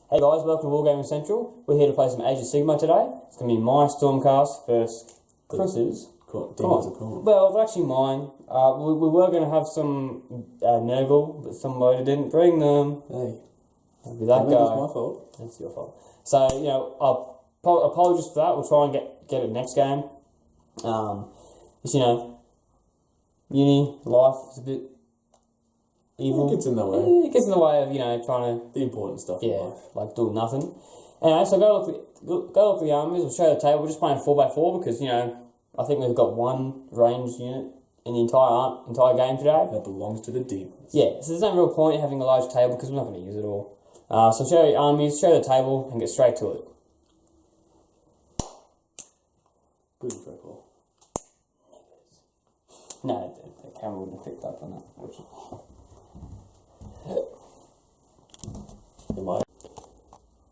Hey guys, welcome to Wargaming Central. We're here to play some Age of Sigmar today. It's going to be my Stormcast versus Chris's. Demons of Khorne. Well, it's actually mine. We were going to have some Nurgle, but some loader didn't bring them. Hey. That'd be that guy. It's my fault. It's your fault. So, you know, apologies for that. We'll try and get it next game. Just, you know, uni, life is a bit evil. It gets in the way. It gets in the way of, you know, trying to... The important stuff in life. like doing nothing. Anyway, so go look at the armies. We'll show you the table. We're just playing 4x4 because, you know, I think we've got one ranged unit in the entire game today. That belongs to the demons. Yeah, so there's no real point in having a large table because we're not going to use it all. So show you armies, show you the table, and get straight to it. Good intro, Paul. No, the camera wouldn't have picked up on that.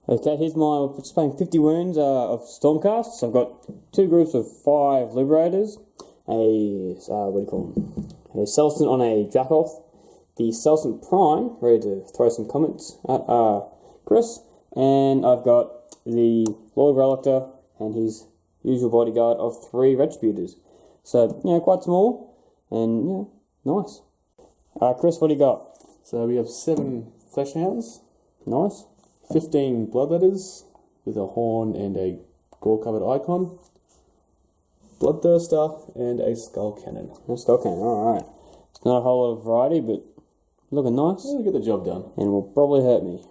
Okay, here's we're just playing 50 wounds of Stormcast. So I've got two groups of 5 Liberators, what do you call them? A Celestin on a Dracoth, the Celestin Prime, ready to throw some comments at Chris, and I've got the Lord Relictor and his usual bodyguard of 3 Retributors. So, you know, quite small, and, yeah, nice. Chris, what do you got? So we have 7 Fleshhounds, Nice. 15 Bloodletters with a horn and a gore-covered icon, Bloodthirster, and a Skull Cannon. A Skull Cannon, alright. It's not a whole lot of variety, but looking nice. We'll get the job done. And will probably hurt me.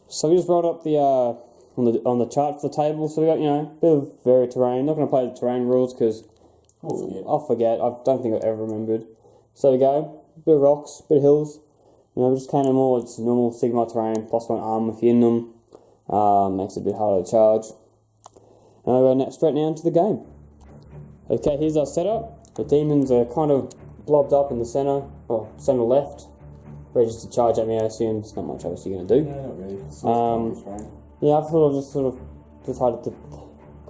So we just brought up the on the chart for the table. So we got, you know, a bit of varied terrain. Not going to play the terrain rules because I'll forget. I don't think I've ever remembered. So we go, bit of rocks, bit of hills. You know, just kind of more just normal Sigmar terrain. +1 armor if you're in them. Makes it a bit harder to charge. And I'll go straight now into the game. Okay, here's our setup. The demons are kind of blobbed up in the centre, or centre left. Ready to charge at me, I assume. There's not much else you're going to do. Yeah, not really. Yeah, I've sort of decided to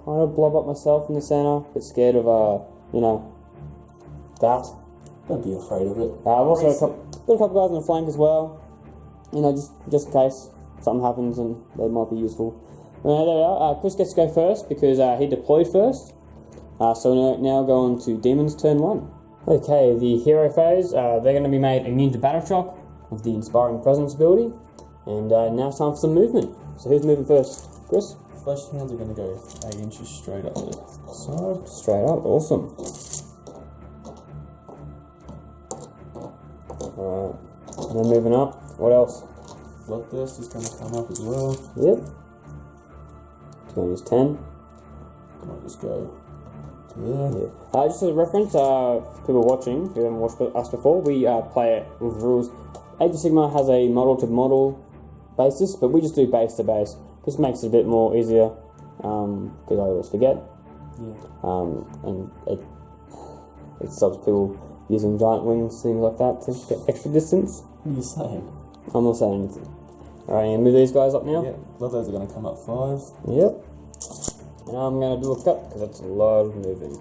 kind of blob up myself in the centre. A bit scared of, you know, that. Don't be afraid of it. I've also got a couple guys on the flank as well. You know, just in case something happens and they might be useful. There we are. Chris gets to go first because he deployed first. So we're now going to Demons turn 1. Okay, the hero phase, they're going to be made immune to battle shock with the Inspiring Presence ability. And now it's time for some movement. So who's moving first? Chris? Fleshhounds are going to go 8 inches straight up the side. Straight up, awesome. Alright, and then moving up, what else? Bloodthirst is going to come up as well. Yep. It's going to use 10. Might just go to there. Yeah. Just as a reference, for people watching who haven't watched us before, we play it with rules. Age of Sigmar has a model-to-model basis, but we just do base-to-base. This makes it a bit more easier, because I always forget. Yeah. And it stops people using giant wings, things like that, to get extra distance. What are you saying? I'm not saying anything. Alright, I'm going to move these guys up now. Yeah, Bloodletters are going to come up 5. Yep. And I'm going to do a cut, because that's a lot of moving.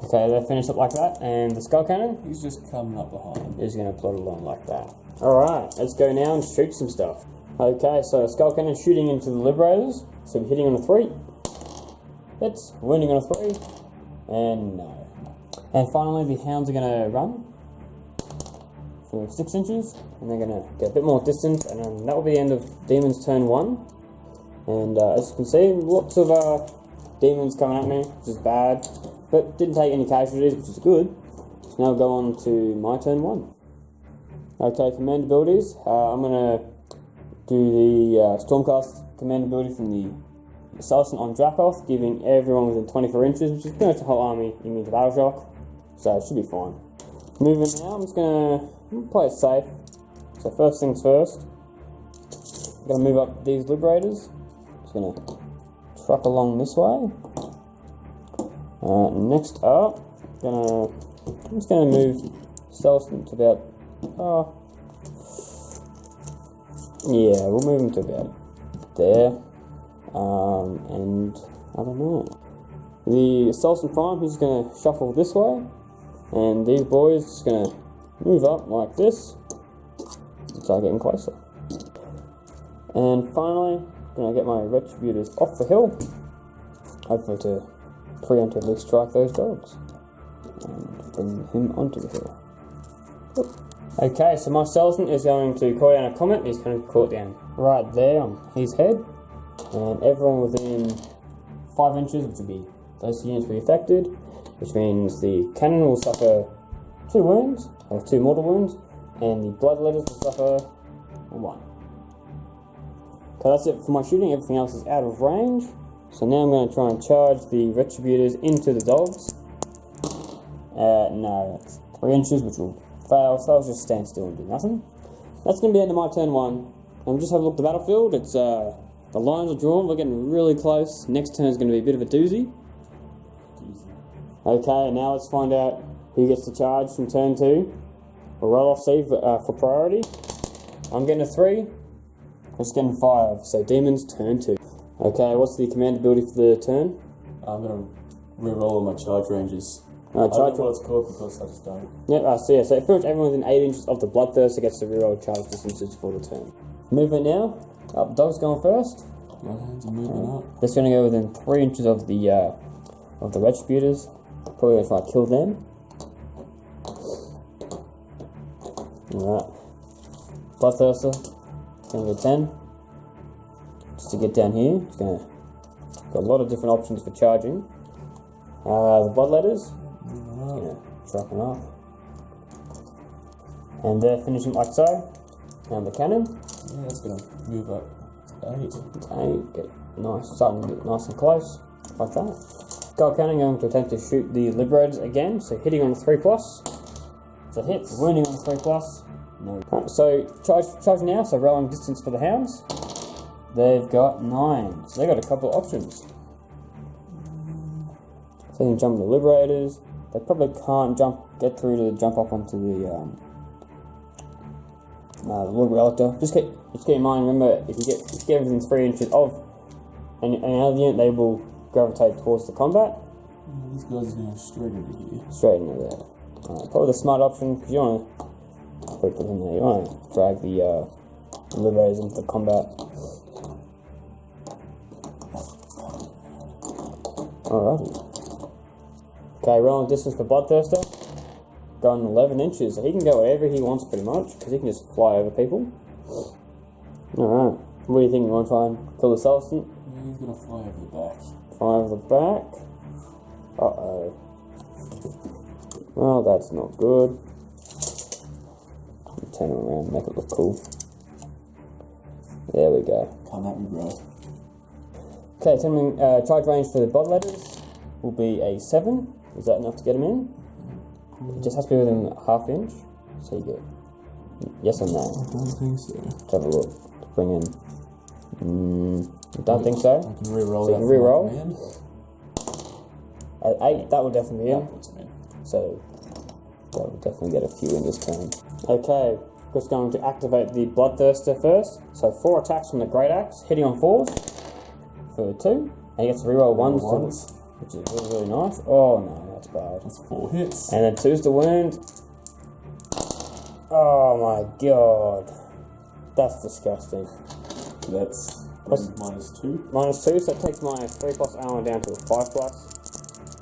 Okay, they finish up like that, and the Skull Cannon He's just coming up behind. is going to plod along like that. Alright, let's go now and shoot some stuff. Okay, so Skull Cannon shooting into the Liberators, so we're hitting on a 3. Hits, wounding on a 3, and no. And finally, the Hounds are going to run for 6 inches, and they're going to get a bit more distance, and then that will be the end of Demons turn 1. And as you can see, lots of demons coming at me, which is bad, but didn't take any casualties, which is good. So now go on to my turn 1. Okay, command abilities. I'm going to do the Stormcast command ability from the Celestin on Dracoth, giving everyone within 24 inches, which is pretty much the whole army immune to battle shock. So it should be fine. Moving now, I'm just going to play it safe. So first things first, I'm going to move up these Liberators. Just going to truck along this way. Next up, I'm just going to move Celestin to about, yeah, we'll move him to about there. And I don't know. The Celestin Prime, he's going to shuffle this way. And these boys just going to move up like this and start getting closer. And finally, gonna get my Retributors off the hill, hopefully to preemptively strike those dogs and bring him onto the hill. Okay, so my skeleton is going to call down a comet. He's going to call it down right there on his head, and everyone within 5 inches, which will be those units will be affected, which means the cannon will suffer 2 wounds, or 2 mortal wounds, and the bloodletters will suffer 1. Okay, that's it for my shooting. Everything else is out of range. So now I'm going to try and charge the Retributors into the dogs. No, that's 3 inches, which will fail, so I'll just stand still and do nothing. That's going to be the end of my turn 1. And just have a look at the battlefield. It's the lines are drawn, we're getting really close. Next turn is going to be a bit of a doozy. Okay, now let's find out who gets to charge from turn 2. We'll roll off C for priority. I'm getting a 3. I'm just getting 5, so Demons turn 2. Okay, what's the command ability for the turn? I'm going to reroll all my charge ranges. Charge I don't know what it's called because I just don't. Yeah, so pretty much everyone within 8 inches of the Bloodthirster gets to reroll charge distances for the turn. Movement now. Dog's going first. My hands are moving up. That's going to go within 3 inches of the Retributors. Probably going to try to kill them. Alright. Bloodthirster. Going to go 10. Just to get down here. It's going to got a lot of different options for charging. The Bloodletters. Dropping up. And they're finishing like so. And the cannon. Yeah, that's going to move up to 8. Get nice, starting to get nice and close. Like that. Skull cannon going to attempt to shoot the Liberators again. So hitting on a 3+. So hits. Wounding on a 3+. No. Right, so charge now. So rolling distance for the hounds. They've got 9. So they've got a couple of options. So they can jump the Liberators. They probably can't get through to jump up onto the Lord Relictor. Just keep in mind, remember, if you get within 3 inches of any other unit, they will gravitate towards the combat. Yeah, these guys are going straight into here. Straight into there. Probably the smart option, because you want to put him there. You want to drag the Liberators into the combat. Alrighty. Okay, rolling distance for Bloodthirster. Going 11 inches. So he can go wherever he wants pretty much, because he can just fly over people. Alright. What do you think? You want to try and kill the Celestant? Yeah, he's going to fly over the back. Fly over the back. Uh-oh. Well, that's not good. Turn him around, make it look cool. There we go. Come at me, bro. Okay, charge range for the Bloodletters will be a 7. Is that enough to get him in? It just has to be within a ½ inch. So you get yes or no? I don't think so. Let's have a look. To bring in. Don't think so. I can reroll So you that. can reroll. At 8, that will definitely be in. That puts him in. So that will definitely get a few in this turn. Okay, just going to activate the Bloodthirster first. So 4 attacks from the Great Axe, hitting on 4s for 2. And he gets to reroll 1s, which is really, really nice. Oh no, that's bad. That's 4 hits. And then 2's the wound. Oh my god. That's disgusting. That's -2. -2, so it takes my 3+ armor down to a 5+.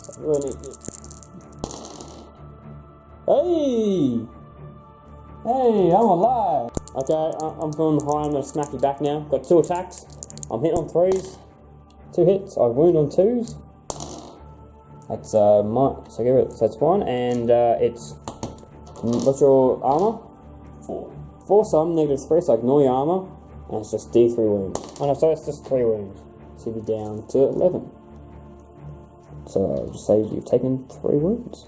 I really need it. Hey! Hey, I'm alive! Okay, I'm going high, I'm going to smack you back now. Got 2 attacks. I'm hitting on 3s. 2 hits, I wound on 2s. That's so that's 1, and it's what's your armor? 4. 4, so I'm -3, so ignore your armor, and it's just D3 wounds. Oh no, sorry, it's just 3 wounds. So you're down to 11. So I'll just say you've taken 3 wounds.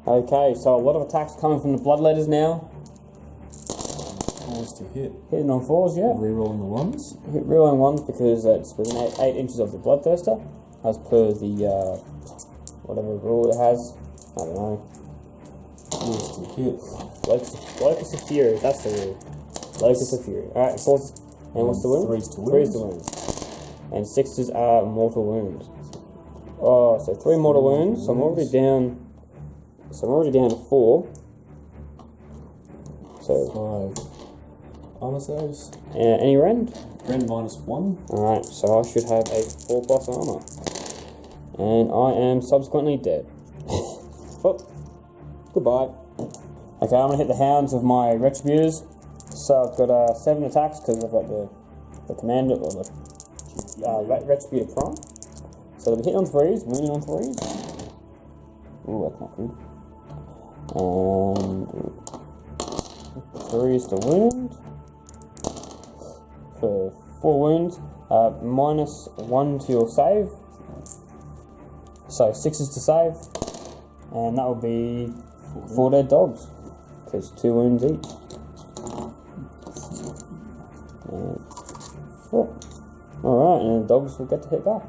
Okay, so a lot of attacks coming from the Bloodletters now. 4s to hit. Hitting on 4s, yeah. Rerolling the 1s. Hit rerolling 1s because it's within 8 inches of the Bloodthirster, as per the whatever rule it has. I don't know. 4s to hit. Locus of Fury, that's the rule. Locus of Fury. Alright, 4s. And what's the wound? 3s to wound. 3's to wound. And 6s are mortal wounds. Oh, so 3 mortal wounds. So I'm already down. So I'm already down to 4. So 5. armor saves. Any rend? Rend -1. Alright, so I should have a 4+ armor. And I am subsequently dead. Oh, goodbye. Okay, I'm going to hit the hounds of my retributors. So I've got 7 attacks because I've got the commander, or the retributor prime. So they'll be hitting on 3s, wounding on 3s. Ooh, that's not good. And 3s to wound. For 4 wounds, -1 to your save. So 6s to save. And that will be 4 dead dogs. Because 2 wounds each. Alright, and the dogs will get to hit back.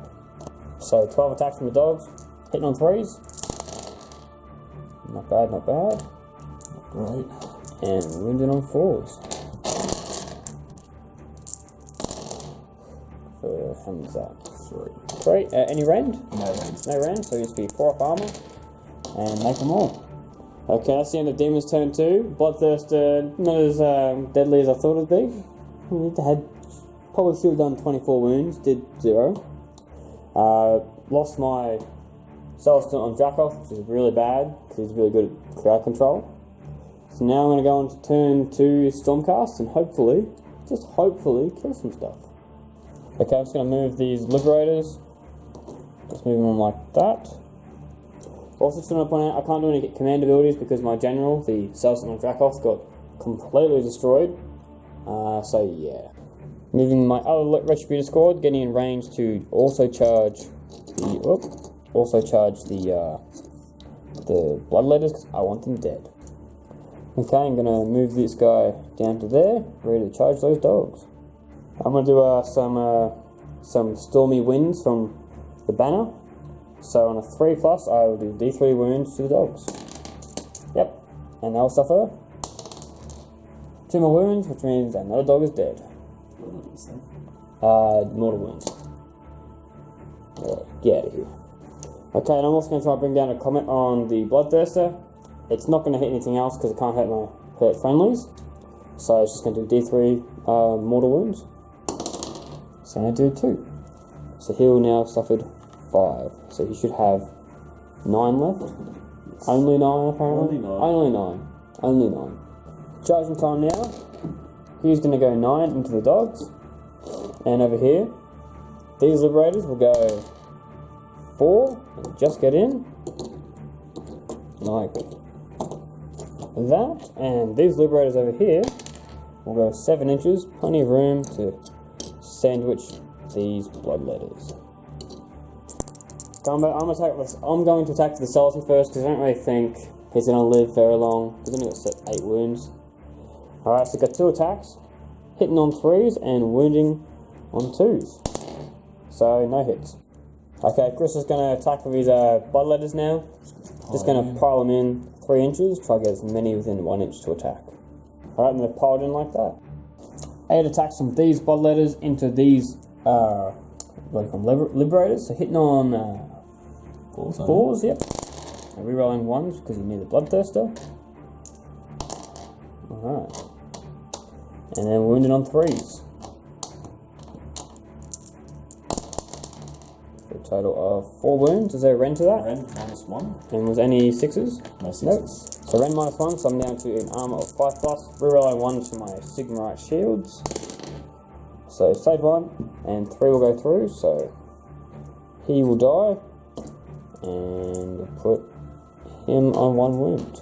So 12 attacks from the dogs, hitting on 3s. Not bad, not bad. Great. And wounded on 4s. For how many is that? 3. Any rend? No rend. No rend, so it's be 4 up armor. And make them all. Okay, that's the end of Demon's turn 2. Bloodthirster, not as deadly as I thought it'd be. Probably should have done 24 wounds, did 0. Lost my Celestin on Dracoth, which is really bad, because he's really good at crowd control. So now I'm going to go on to turn 2 Stormcast, and hopefully, just hopefully, kill some stuff. Okay, I'm just going to move these Liberators. Just move them like that. Also, just want to point out, I can't do any command abilities because my general, the Celestin on Dracoth, got completely destroyed. So yeah. Moving my other Retributor squad, getting in range to also charge the Bloodletters because I want them dead. Okay, I'm gonna move this guy down to there, ready to charge those dogs. I'm gonna do some Stormy Winds from the banner. So on a 3+, I will do D3 wounds to the dogs. Yep, and they'll suffer 2 more wounds, which means another dog is dead. Mortal wounds. Get out of here. Okay, and I'm also going to try to bring down a comment on the Bloodthirster. It's not going to hit anything else because it can't hurt friendlies. So it's just going to do D3 mortal wounds. So I'm going to do 2. So he'll now suffered 5. So he should have 9 left. Yes. Only 9 apparently? Only 9. Charging time now. He's going to go 9 into the dogs. And over here, these Liberators will go 4 and just get in. Like that. And these Liberators over here will go 7 inches. Plenty of room to sandwich these Bloodletters. I'm going to attack the Celestin first because I don't really think he's going to live very long. He's only got 8 wounds. Alright, so got 2 attacks. Hitting on 3s and wounding on 2s. So no hits. Okay, Chris is going to attack with his Bloodletters now. Just going to pile them in 3 inches. Try to get as many within 1 inch to attack. Alright, and they're piled in like that. 8 attacks from these Bloodletters into these Liberators. So hitting on 4s, yep. And rerolling 1s because you need a Bloodthirster. Alright. And then wounded on 3s. For a total of 4 wounds. Is there a rend to that? Rend -1. And was any 6s? No 6s. Nope. So rend -1, so I'm down to an armor of 5+. Rerolling 1 to my Sigmar shields. So save 1, and 3 will go through, so he will die. And put him on 1 wound.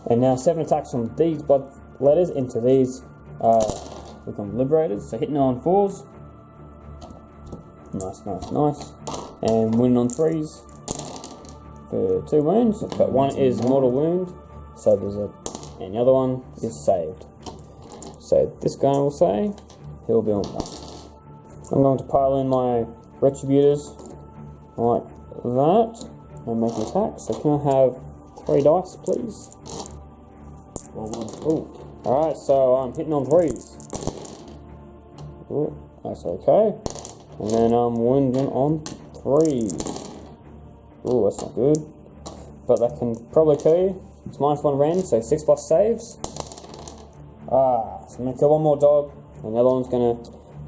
And now 7 attacks from these Bloodletters into these Liberators. So hitting on 4s. Nice. And wounding on 3s for 2 wounds. But 1 is mortal wound. So there's and the other one is saved. So this guy will say he'll be on 1. I'm going to pile in my Retributors like that and make an attack. So can I have 3 dice, please? Ooh. Alright, so I'm hitting on 3s. Ooh, that's okay. And then I'm wounding on 3s. Ooh, that's not good. But that can probably kill you. It's -1 rend, so 6+ saves. So I'm gonna kill one more dog, and the other one's gonna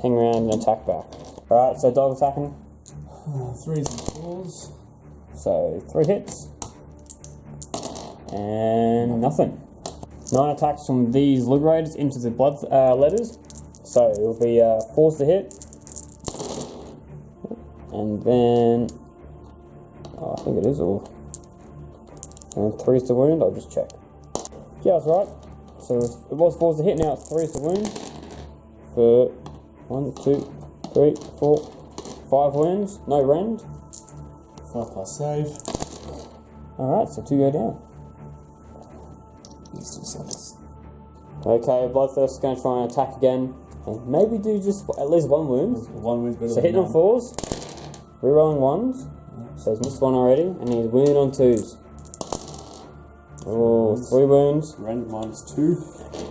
hang around and attack back. Alright, so dog attacking. 3s and 4s. So 3 hits. And nothing. 9 attacks from these liberators into the blood letters. So it will be 4s to hit. And then, I think it is all. And 3s to wound, I'll just check. Yeah, that's right. So it was 4s to hit, now it's 3s to wound. For 1, 2, 3, 4, 5 wounds, no rend. 5 plus save. Alright, so 2 go down. These 2 saves. Okay, Bloodthirst's going to try and attack again. And maybe do just at least 1 wound. 1 wound's better So than hitting on none. 4s, rerolling 1s. So he's missed 1 already, and he's wounded on 2s. Oh, 3 wounds. Rend -2.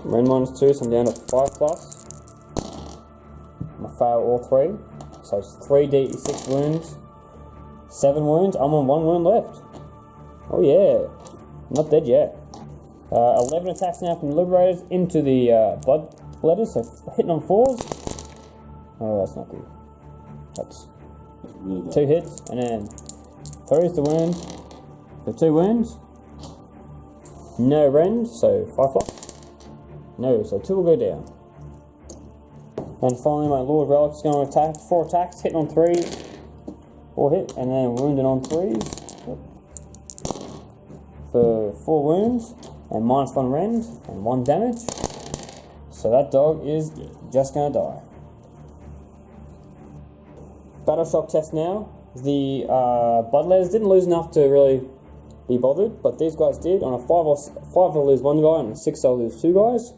Rend -2, so I'm down to 5 plus. I fail all 3. So it's 3d6 wounds. 7 wounds. I'm on 1 wound left. Oh yeah. Not dead yet. 11 attacks now from the Liberators into the blood letters, so hitting on 4s. Oh, that's not good. That's Really bad. 2 hits, and then 3s to wound. For 2 wounds. No rend, so 5 plus. No, so 2 will go down. And finally, my Lord Relic is going to attack. 4 attacks, hitting on 3s. 4 hit, and then wounding on 3s. For 4 wounds, and -1 rend, and 1 damage. So that dog is just going to die. Battle shock test now. The Bloodletters didn't lose enough to really be bothered, but these guys did. On a 5 I'll lose 1 guy, and a 6 I'll lose 2 guys.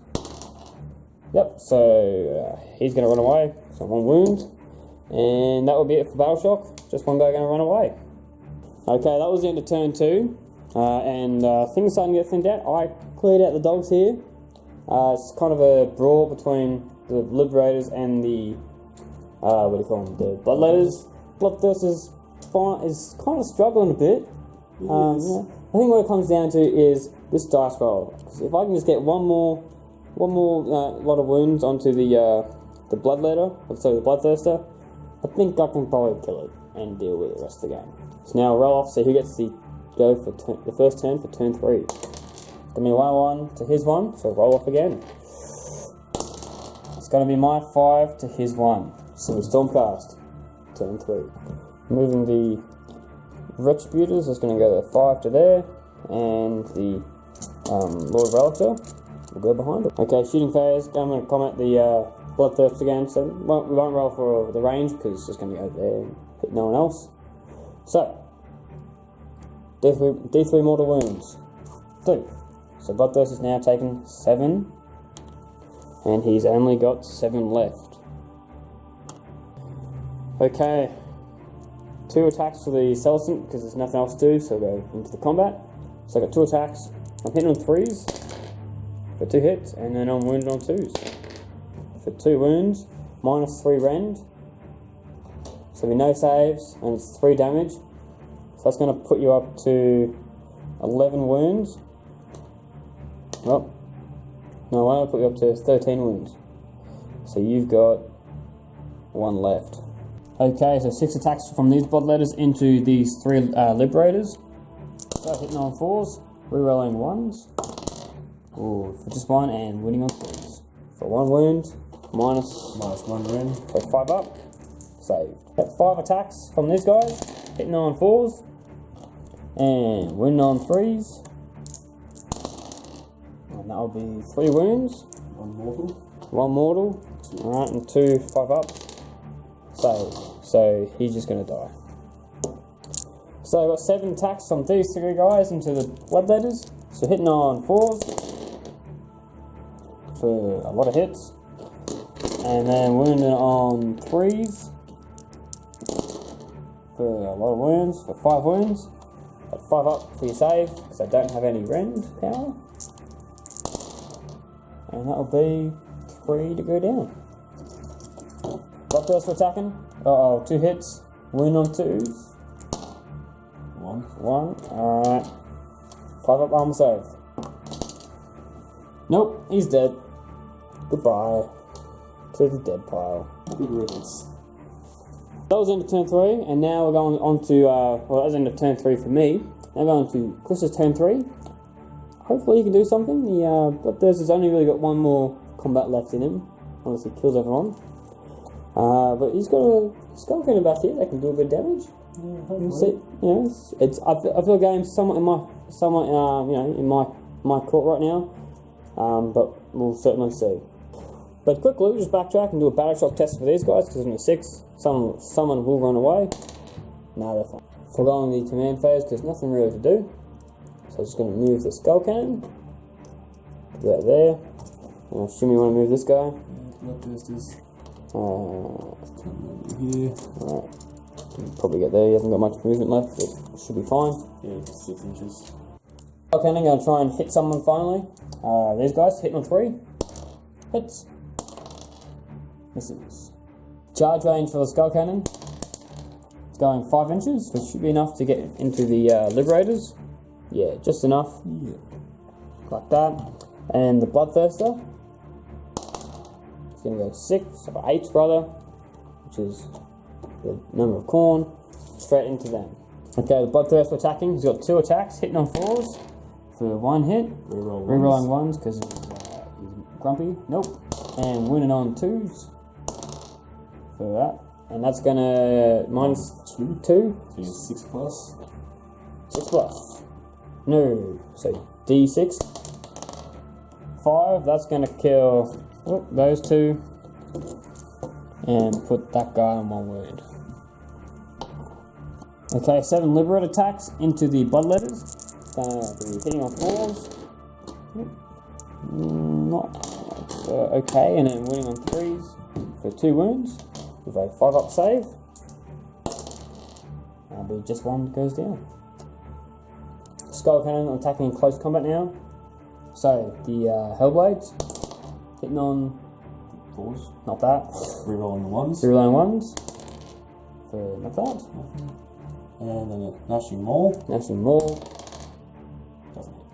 Yep, so he's going to run away, so 1 wound. And that will be it for Battle Shock. Just 1 guy going to run away. Okay, that was the end of turn 2. And things starting to get thinned out. I cleared out the dogs here. It's kind of a brawl between the Liberators and the, what do you call them, the Bloodletters. Bloodthirst is kind of struggling a bit. Yeah. I think what it comes down to is this dice roll. Because if I can just get one more lot of wounds onto the Bloodletter, so the Bloodthirster, I think I can probably kill it and deal with the rest of the game. So now roll off, see who gets the go for the first turn for turn 3. It's gonna be 1 to his 1, so roll off again. It's gonna be my 5 to his 1. So we Stormcast, turn 3. Moving the Retributors is gonna go 5 to there, and the Lord Relictor will go behind it. Okay, shooting phase. I'm gonna comment the Bloodthirst again, so we won't roll for the range because it's just gonna go there and hit no one else. So. D3 mortal wounds. 2. So Bloodthirst is now taken 7. And he's only got 7 left. Okay. 2 attacks for the Celestant because there's nothing else to do, so we'll go into the combat. So I got 2 attacks. I'm hitting on 3s for 2 hits, and then I'm wounded on 2s for 2 wounds. -3 rend. So there'll be no saves, and it's 3 damage. So that's going to put you up to 11 wounds. Oh, no, I want to put you up to 13 wounds. So you've got 1 left. Okay, so 6 attacks from these Bloodletters into these 3 Liberators. So hitting on 4s, rerolling 1s. Ooh, for just 1 and winning on 3s. For 1 wound, -1 rend. so 5 up, saved. Got 5 attacks from these guys, hitting on 4s. And wounding on 3s. And that'll be 3 wounds. 1 mortal. 1 mortal. Alright, and 2 5 up. So he's just gonna die. So I got 7 attacks from these 3 guys into the Bloodletters. So hitting on 4s for a lot of hits. And then wounding on 3s for a lot of wounds, for 5 wounds. At 5 up for your save, because I don't have any rend power. And that'll be 3 to go down. Bloodthirst for attacking. 2 hits. Wound on 2s. 1. Alright. 5 up armor save. Nope, he's dead. Goodbye to the dead pile. Good riddance. That was end of turn 3, and now we're going on to, well, that was end of turn 3 for me. Now going to Chris's turn 3. Hopefully he can do something. The Bloodthirster's only really got one more combat left in him, unless he kills everyone. But he's got a Skullcannon back here that can do a bit of damage. I feel the game's somewhat in my court right now, but we'll certainly see. But quickly, we'll just backtrack and do a battle shock test for these guys because there's only 6. Someone will run away. No, they're fine. Foregoing the command phase because nothing really to do. So I'm just going to move the Skullcannon. Put that there. And I assume you want to move this guy. Bloodthirsters. Here. Alright. Probably get there. He hasn't got much movement left, but it should be fine. Yeah, 6 inches. Okay, I'm going to try and hit someone finally. These guys, hitting on 3. Hits. Misses. Charge range for the Skullcannon. It's going 5 inches, which should be enough to get into the Liberators. Yeah, just enough. Yeah. Like that. And the Bloodthirster. It's going to go 6, or 8 rather, which is the number of Khorne, straight into them. Okay, the Bloodthirster attacking. He's got 2 attacks, hitting on 4s for 1 hit. Rerolling 1s because he's grumpy. Nope. And winning on 2s for that. And that's gonna minus 2. So he's 6 plus. 6 plus. No. So D6. 5. That's gonna kill those 2. And put that guy on 1 wound. Okay, 7 Liberate attacks into the Bloodletters. Gonna be hitting on 4s. Okay, and then winning on 3s for 2 wounds with a 5-up save. That'll be just 1 goes down. Skullcannon attacking in close combat now. So the Hellblades hitting on 4s, not that. Rerolling the 1s. Rerolling 1s for not that. And then a Gnashing Maul. Gnashing Maul. Doesn't hit.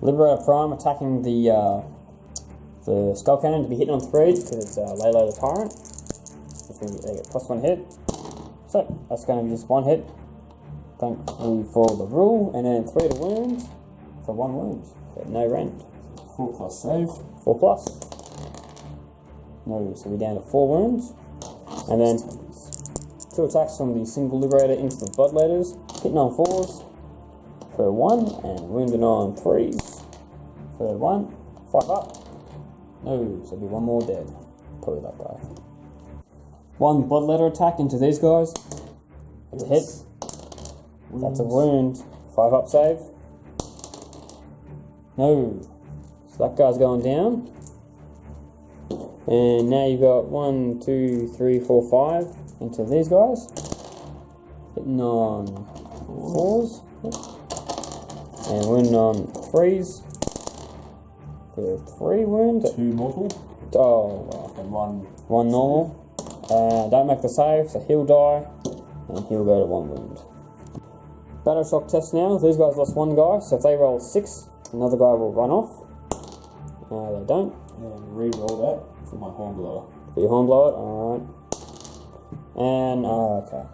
Liberator Prime attacking the Skullcannon to be hitting on 3s because it's Layla the Tyrant. They get +1 hit. So that's going to be just 1 hit. Thankfully for the rule, and then 3 to wound for 1 wound. So no rend. 4 plus save. 4 plus. No, so we're down to 4 wounds. And then 2 attacks from the single Liberator into the Bloodletters, hitting on 4s for 1, and wounding on 3s for 1. 5 up. No, so there'll be 1 more dead. Probably that guy. 1 Bloodletter attack into these guys. That's a hit. That's a wound. 5 up save. No. So that guy's going down. And now you've got 1, 2, 3, 4, 5 into these guys. Hitting on 4s. And wounding on 3s. For 3 wounds. 2 mortal. Oh, And 1 normal. Don't make the save, so he'll die. And he'll go to 1 wound. Battle shock test now. These guys lost 1 guy, so if they roll 6, another guy will run off. They don't. And re-roll that for my Hornblower. For your Hornblower, alright. And, okay.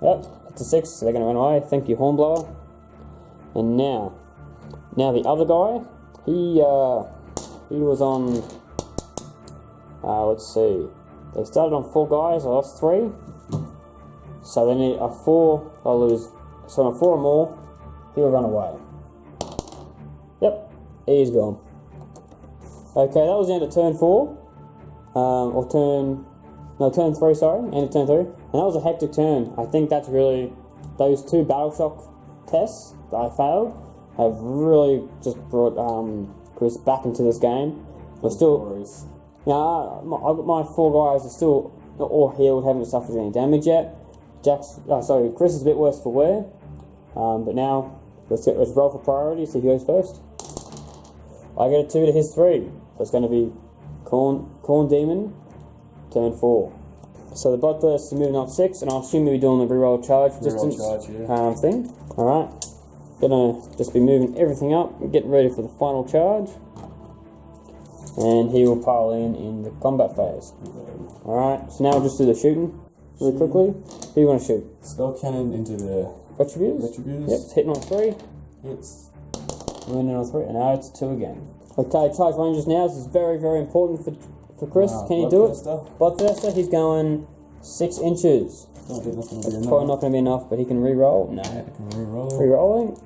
Yep, it's a 6, so they're going to run away. Thank you, Hornblower. And now the other guy, he was on, let's see. They started on 4 guys, I lost 3. So they need a 4, I'll lose. So on 4 or more, he'll run away. Yep, he's gone. Okay, that was the end of turn 4. Turn 3, sorry, end of turn 3. And that was a hectic turn. I think that's really, those 2 battle shock tests that I failed have really just brought Chris back into this game. We're still, my 4 guys are still all healed, haven't suffered any damage yet. Chris is a bit worse for wear. But now, let's roll for priority, see who goes first. I get a 2 to his 3. So it's going to be Khorne Demon, turn 4. So the Bloodthirst is moving up 6, and I'll assume we'll be doing the reroll charge distance thing. Alright. Gonna just be moving everything up and getting ready for the final charge. And he will pile in the combat phase. Alright, so now we'll just do the shooting really quickly. Who do you want to shoot? Skull cannon into the Retributors? Retributors. Yep, it's hitting on 3. Hits. Wounding on 3, and now it's 2 again. Okay, charge ranges now. This is very, very important for Chris. Can you do it? Bloodthirster, he's going 6 inches. I don't think that's going to be It's enough. probably not going to be enough, but he can re-roll. No. Yeah, I can re-roll. Re-rolling.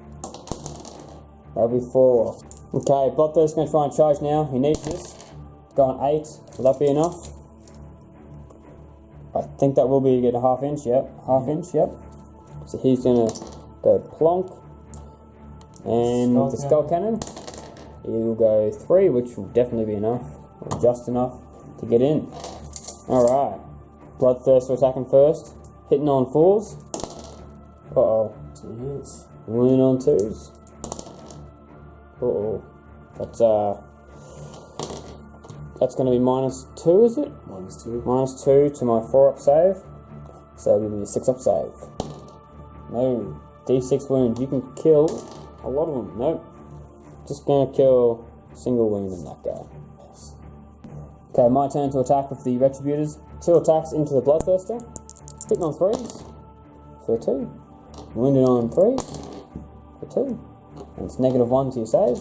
That'll be 4. Okay, Bloodthirster's going to try and charge now. He needs this. Going 8. Will that be enough? I think that will be to get a half inch. Yep, half inch. Yep. So he's going to go plonk. And the skull cannon. He'll go 3, which will definitely be enough. Or just enough to get in. Alright. Bloodthirster attacking first. Hitting on 4s. Uh-oh. 2 hits. Wounding on 2s. Uh-oh. That's going to be -2, is it? -2. -2 to my 4-up save. So it'll be a 6-up save. No. D6 wounds. You can kill a lot of them. Nope. Just going to kill a single wound in that guy. Okay, my turn to attack with the Retributors. 2 attacks into the Bloodthirster. Hitting on 3s for 2. Wounded on 3s for 2. And it's -1 to your save.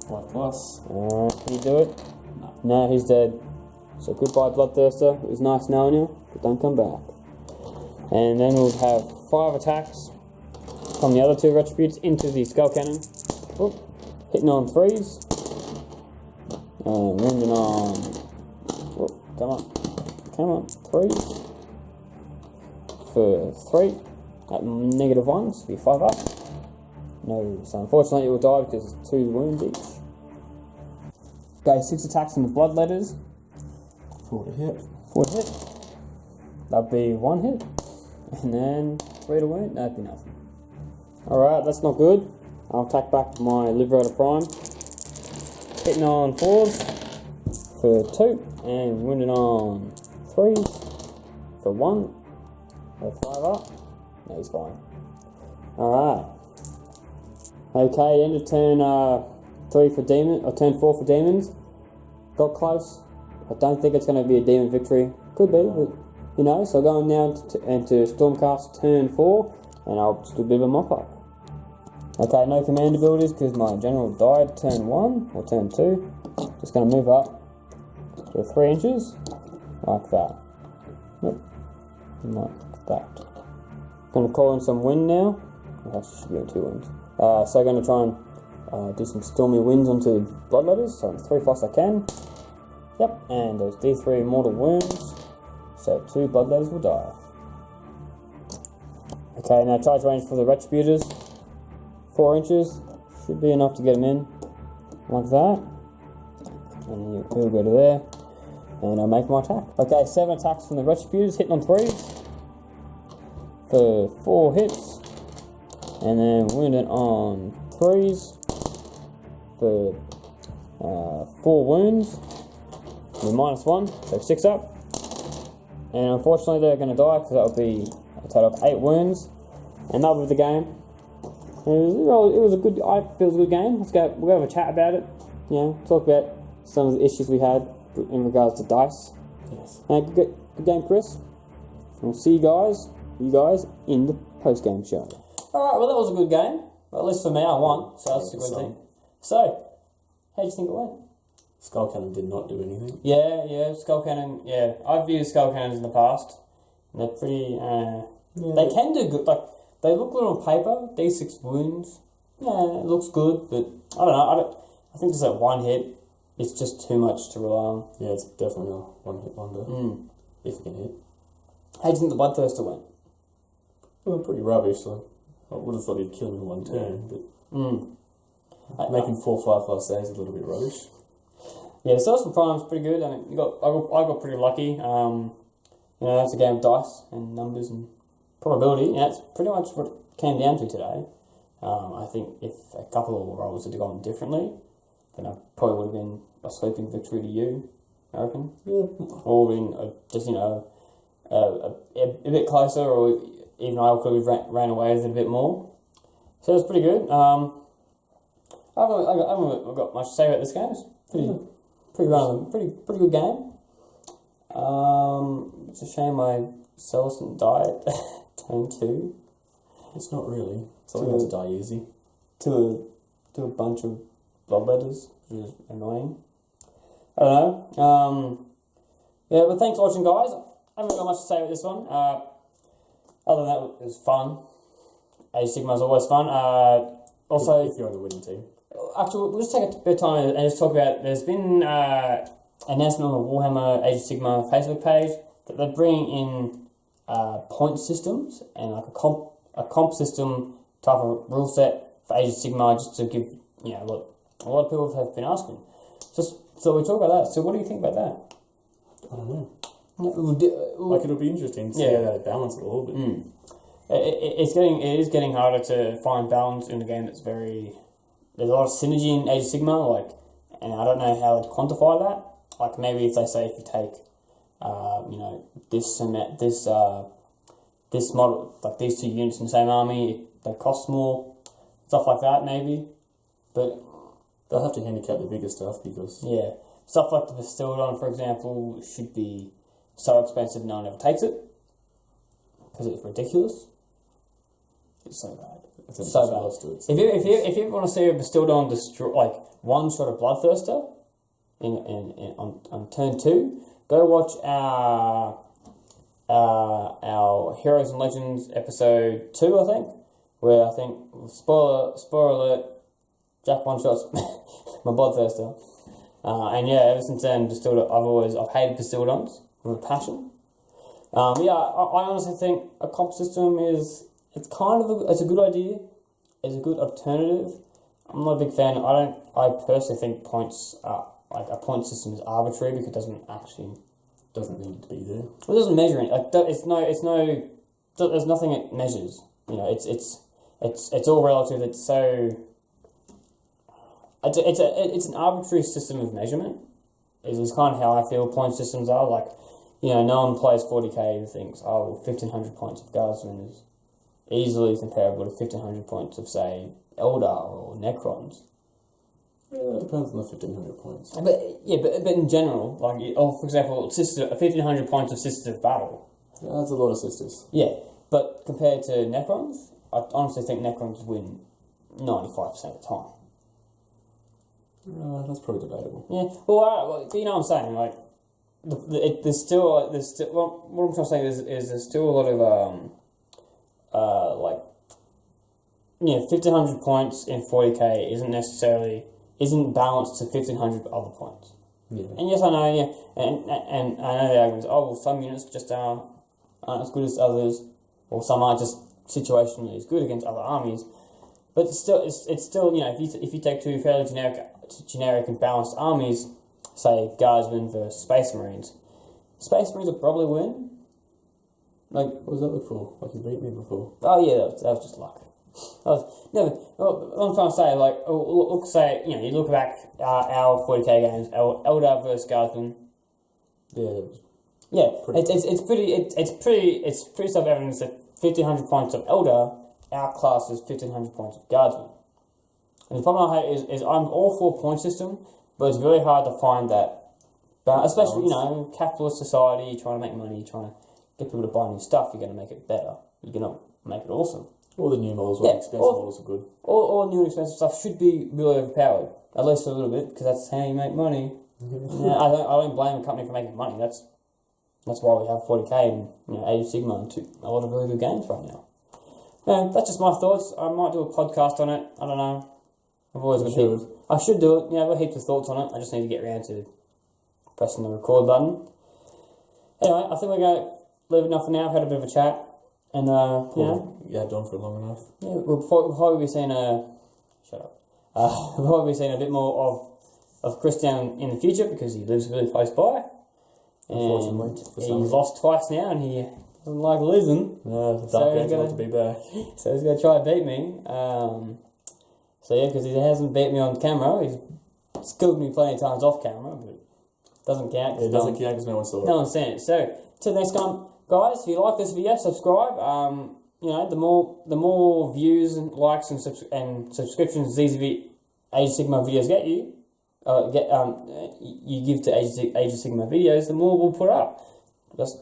5+. Alright, can you do it? No, he's dead. So goodbye, Bloodthirster. It was nice knowing you, but don't come back. And then we'll have 5 attacks from the other 2 Retributes into the Skull Cannon. Oop. Hitting on 3s. And wounding on... Oop, come on. Come on. 3s. For 3. At -1, so be 5 up. No, so unfortunately it will die because it's 2 wounds each. Okay, 6 attacks from the Bloodletters. 4 to hit. 4 to hit. That'd be 1 hit. And then 3 to wound. That'd be nothing. Alright, that's not good. I'll attack back my Liberator Prime. Hitting on 4s for 2. And wounding on 3s for 1. Or 5 up. No, he's fine. Alright. Okay, end of turn 3 for Demon, or turn 4 for Demons. Got close. I don't think it's going to be a Demon victory. Could be, but you know. So going now into Stormcast turn 4, and I'll just do a bit of a mop up. Okay, no command abilities because my general died turn 1 or turn 2. Just going to move up to 3 inches, like that. Nope, like that. Going to call in some wind now. Actually, should be on 2 winds. So I'm going to try and do some stormy winds onto the Bloodletters. So 3+ I can. Yep, and those D3 mortal wounds. So 2 Bloodletters will die. Okay, now charge range for the Retributors. 4 inches. Should be enough to get them in. Like that. And he'll go to there. And I'll make my attack. Okay, 7 attacks from the Retributors. Hitting on 3s. For 4 hits. And then wounded on 3s for 4 wounds with -1, so 6 up. And unfortunately they're going to die because that would be a total of 8 wounds. And that was the game. It was a good. I feel it was a good game. We'll have a chat about it. You know, talk about some of the issues we had in regards to dice. Yes. Good game, Chris. And we'll see you guys in the post game show. Alright, well that was a good game. Well, at least for me, I won, so that's a good thing. So, how do you think it went? Skull Cannon did not do anything. Yeah, Skull Cannon, yeah. I've used Skull Cannons in the past. And they're pretty, They can do good, like, they look good on paper, D6 wounds. Yeah, it looks good, but I don't know, I think just that 1 hit is just too much to rely on. Yeah, it's definitely a 1-hit wonder. If you can hit. How do you think the Bloodthirster went? Well, pretty rubbish, like. I would have thought he'd kill him in 1 turn, but making 4/5+ saves is a little bit rubbish. Yeah, the Celestial Prime's pretty good. I mean, I got pretty lucky. You know, it's a game of dice and numbers and probability. And that's pretty much what it came down to today. I think if a couple of rolls had gone differently, then I probably would have been a sweeping victory to you, I reckon. Yeah. Or been just, you know, a bit closer, or even I could have ran away with it a bit more. So it was pretty good. I haven't got much to say about this game. It's pretty good game. It's a shame my cells didn't die at turn 2. It's not really. Something has to die easy. To a bunch of bloodletters, which is annoying. I don't know. Yeah, but thanks for watching, guys. I haven't got much to say about this one. Other than that, it was fun. Age of Sigmar is always fun. Also, if you're on the winning team. Actually, we'll just take a bit of time and just talk about. There's been an announcement on the Warhammer Age of Sigmar Facebook page that they're bringing in point systems and like a comp system type of rule set for Age of Sigmar, just to give what a lot of people have been asking. So we talk about that. So what do you think about that? I don't know. Like it'll be interesting to see how they balance it all. But it is getting harder to find balance in a game that's very. There's a lot of synergy in Age of Sigmar, and I don't know how to quantify that. Like maybe if they say if you take, this model, like these 2 units in the same army, they cost more, stuff like that maybe. But they'll have to handicap the bigger stuff because stuff like the Bastildon, for example, should be so expensive no one ever takes it because it's ridiculous. It's so bad. It's so bad. If you ever want to see a Bastildon destroy, one shot of Bloodthirster on turn 2, go watch our Heroes and Legends episode 2, I think, where I think spoiler alert, Jack one shots my Bloodthirster. And ever since then, I've hated Bastildons with a passion. I honestly think a comp system it's a good idea. It's a good alternative. I'm not a big fan. I personally think points a point system is arbitrary because it doesn't need to be there. It doesn't measure it. There's nothing it measures. It's all relative. It's an arbitrary system of measurement. Is kind of how I feel point systems are. No one plays 40k and thinks, 1,500 points of Guardsman is easily comparable to 1,500 points of, say, Eldar or Necrons. Yeah, it depends on the 1,500 points. But in general, for example, 1,500 points of Sisters of Battle. Yeah, that's a lot of sisters. Yeah, but compared to Necrons, I honestly think Necrons win 95% of the time. That's probably debatable. Yeah, well, you know what I'm saying, there's still what I'm trying to say is there's still a lot of 1,500 points in 40k isn't balanced to 1,500 other points. Yeah. And yes, I know, and I know the argument is, some units just aren't as good as others, or some are just situationally as good against other armies. But it's still if you take 2 fairly generic and balanced armies, say Guardsmen versus Space Marines will probably win. What does that look for? You beat me before. Oh yeah, that was just luck. I'm trying to say, you look back our 40k games, Eldar versus Guardsmen. It's pretty self-evident that 1,500 points of Eldar outclasses 1,500 points of Guardsmen. And the problem I have is I'm all for point system, but it's very hard to find that, especially capitalist society, trying to make money, trying to get people to buy new stuff. You're going to make it better. You're going to make it awesome. All the new models, expensive models are good. All new and expensive stuff should be really overpowered, at least a little bit, because that's how you make money. I don't blame a company for making money. That's why we have 40k and Age of Sigmar and a lot of really good games right now. That's just my thoughts. I might do a podcast on it. I don't know. I should do it. I've got heaps of thoughts on it. I just need to get around to pressing the record button. Anyway, I think we're going to leave it enough for now. I've had a bit of a chat. And, Yeah, done for long enough. Yeah, we'll probably be seeing shut up. We'll probably be seeing a bit more of Christian in the future because he lives really close by. Unfortunately. He's lost twice now and he doesn't like losing. No, the dark days want to be back. So he's going to try and beat me. Because he hasn't beat me on camera. He's killed me plenty of times off camera, but doesn't count. It doesn't count because no one saw it. No one's seen it. So, till next time, guys, if you like this video, subscribe. The more views and likes and subscriptions these Age of Sigmar videos get you, you give to Age of Sigmar videos, the more we'll put up. It's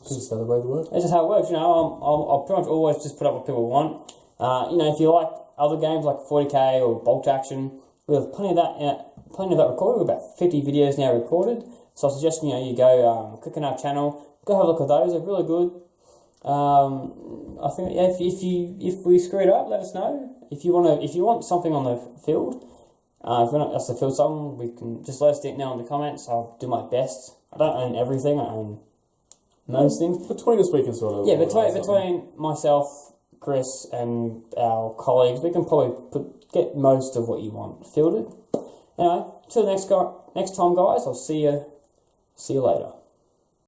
just how the way it works. It's just how it works. I'll pretty much always just put up what people want. If you like other games like 40k or Bolt Action, we have plenty of that recorded. We've about 50 videos now recorded. So I suggest you go click on our channel, go have a look at those. They're really good. I think if we screw it up, let us know. If you want something on the field, if we're not that's the field song, we can just let us know in the comments. I'll do my best. I don't own everything. I own most things. Between us, we can sort of between myself, Chris, and our colleagues, we can probably get most of what you want fielded. Anyway, till next time, guys. I'll see you later.